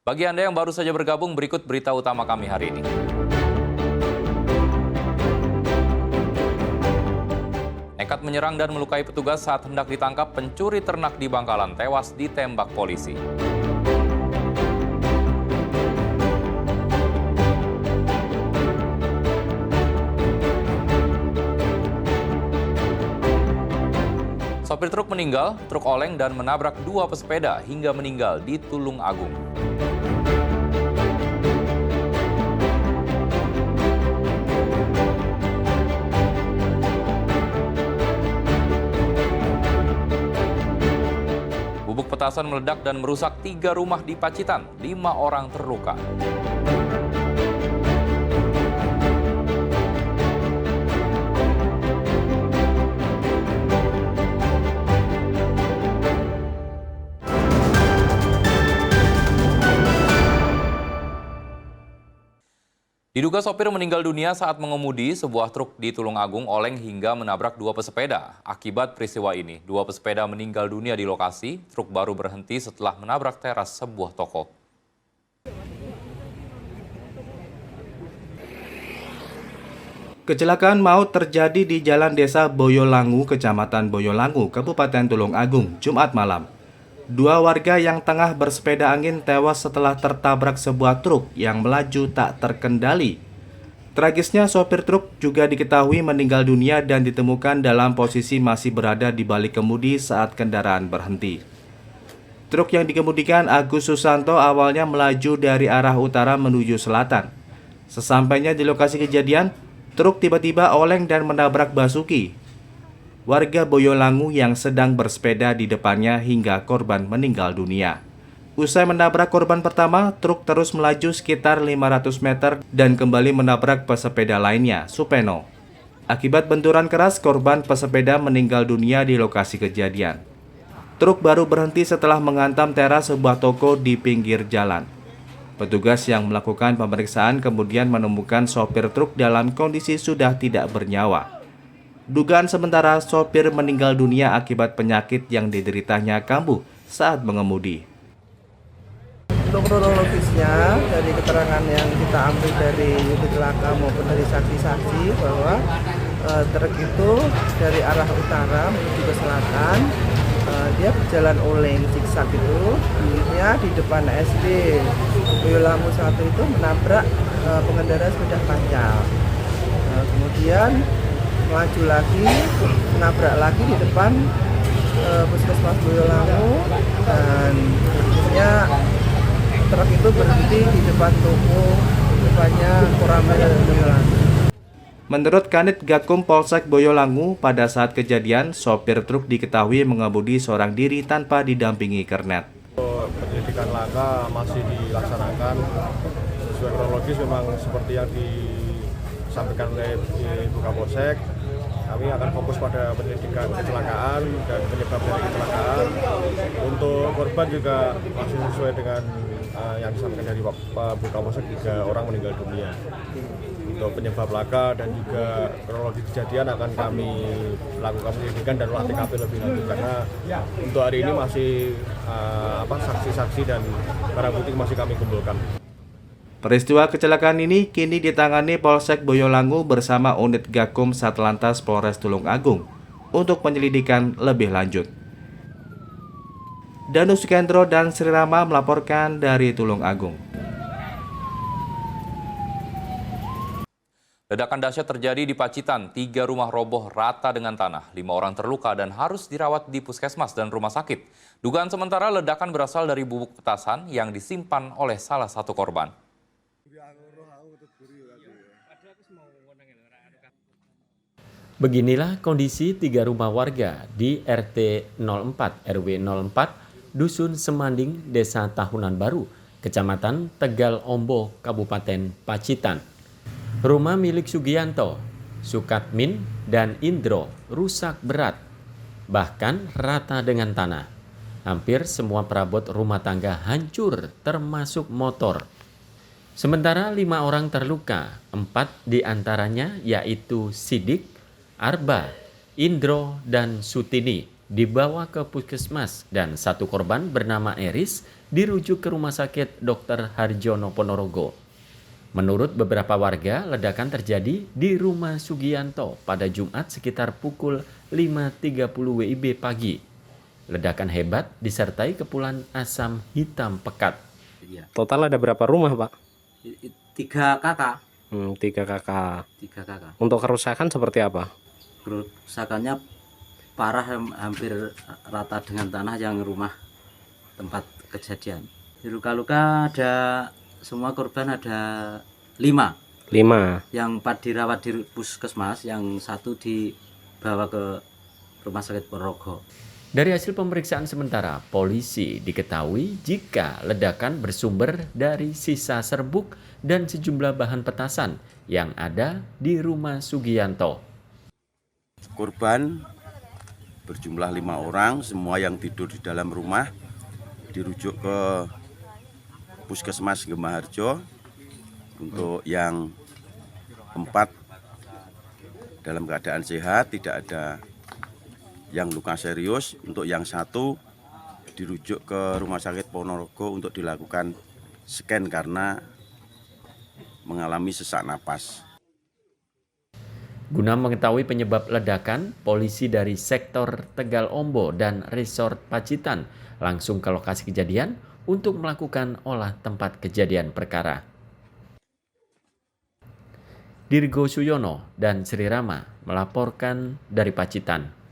Bagi Anda yang baru saja bergabung, berikut berita utama kami hari ini. Nekat menyerang dan melukai petugas saat hendak ditangkap pencuri ternak di Bangkalan tewas ditembak polisi. Sopir truk meninggal, truk oleng dan menabrak dua pesepeda hingga meninggal di Tulung Agung. Bubuk petasan meledak dan merusak 3 rumah di Pacitan, 5 orang terluka. Diduga sopir meninggal dunia saat mengemudi sebuah truk di Tulung Agung oleng hingga menabrak dua pesepeda. Akibat peristiwa ini, dua pesepeda meninggal dunia di lokasi, truk baru berhenti setelah menabrak teras sebuah toko. Kecelakaan maut terjadi di Jalan Desa Boyolangu, Kecamatan Boyolangu, Kabupaten Tulung Agung, Jumat malam. Dua warga yang tengah bersepeda angin tewas setelah tertabrak sebuah truk yang melaju tak terkendali. Tragisnya, sopir truk juga diketahui meninggal dunia dan ditemukan dalam posisi masih berada di balik kemudi saat kendaraan berhenti. Truk yang dikemudikan Agus Susanto awalnya melaju dari arah utara menuju selatan. Sesampainya di lokasi kejadian, truk tiba-tiba oleng dan menabrak Basuki, warga Boyolangu yang sedang bersepeda di depannya hingga korban meninggal dunia. Usai menabrak korban pertama, truk terus melaju sekitar 500 meter dan kembali menabrak pesepeda lainnya, Supeno. Akibat benturan keras, korban pesepeda meninggal dunia di lokasi kejadian. Truk baru berhenti setelah menghantam teras sebuah toko di pinggir jalan. Petugas yang melakukan pemeriksaan kemudian menemukan sopir truk dalam kondisi sudah tidak bernyawa. Dugaan sementara sopir meninggal dunia akibat penyakit yang dideritanya kambuh saat mengemudi. Untuk kronologisnya, dari keterangan yang kita ambil dari unit laka maupun dari saksi-saksi bahwa truk itu dari arah utara menuju ke selatan, dia berjalan oleng zigzag itu, akhirnya di depan SD Boyolangu 1 itu menabrak pengendara sepeda panjang. Kemudian melaju lagi, menabrak lagi di depan Puskesmas Boyolangu, dan akhirnya truk itu berhenti di depan toko depannya Koramil Boyolangu. Menurut Kanit Gakum Polsek Boyolangu, pada saat kejadian, sopir truk diketahui mengemudi seorang diri tanpa didampingi kernet. Penyelidikan laka masih dilaksanakan sesuai kronologis, memang seperti yang disampaikan oleh Ibu Kapolsek. Kami akan fokus pada penyelidikan kecelakaan dan penyebab dari kecelakaan. Untuk korban juga masih sesuai dengan yang disampaikan dari Pak Bu Kapolsek, 3 orang meninggal dunia. Untuk penyebab laka dan juga kronologi kejadian akan kami lakukan penyelidikan dan olah TKP lebih lanjut, karena untuk hari ini masih saksi-saksi dan barang bukti masih kami kumpulkan. Peristiwa kecelakaan ini kini ditangani Polsek Boyolangu bersama unit Gakum Satlantas Polres Tulung Agung untuk penyelidikan lebih lanjut. Danu Sukendro dan Sri Rama melaporkan dari Tulung Agung. Ledakan dahsyat terjadi di Pacitan, 3 rumah roboh rata dengan tanah, 5 orang terluka dan harus dirawat di puskesmas dan rumah sakit. Dugaan sementara ledakan berasal dari bubuk petasan yang disimpan oleh salah satu korban. Beginilah kondisi 3 rumah warga di RT 04 RW 04 Dusun Semanding, Desa Tahunan Baru, Kecamatan Tegal Ombo, Kabupaten Pacitan. Rumah milik Sugianto, Sukatmin, dan Indro rusak berat, bahkan rata dengan tanah. Hampir semua perabot rumah tangga hancur, termasuk motor. Sementara 5 orang terluka, 4 diantaranya yaitu Sidik, Arba, Indro, dan Sutini. dibawa ke puskesmas dan satu korban bernama Eris dirujuk ke Rumah Sakit Dr. Harjono Ponorogo. Menurut beberapa warga, ledakan terjadi di rumah Sugianto pada Jumat sekitar pukul 5.30 WIB pagi. Ledakan hebat disertai kepulan asam hitam pekat. Total ada berapa rumah, Pak? 3 kakak. 3 kakak. 3 kakak. Untuk kerusakan seperti apa? Kerusakannya parah, hampir rata dengan tanah yang rumah tempat kejadian. Luka-luka ada, semua korban ada 5. 5. Yang 4 dirawat di puskesmas, yang 1 dibawa ke Rumah Sakit Ponorogo. Dari hasil pemeriksaan sementara, polisi diketahui jika ledakan bersumber dari sisa serbuk dan sejumlah bahan petasan yang ada di rumah Sugianto. Korban berjumlah 5 orang, semua yang tidur di dalam rumah dirujuk ke Puskesmas Gemaharjo. Untuk yang 4 dalam keadaan sehat, tidak ada yang luka serius. Untuk yang 1 dirujuk ke Rumah Sakit Ponorogo untuk dilakukan scan karena mengalami sesak napas. Guna mengetahui penyebab ledakan, polisi dari sektor Tegal Ombo dan Resort Pacitan langsung ke lokasi kejadian untuk melakukan olah tempat kejadian perkara. Dirgo Suyono dan Sri Rama melaporkan dari Pacitan.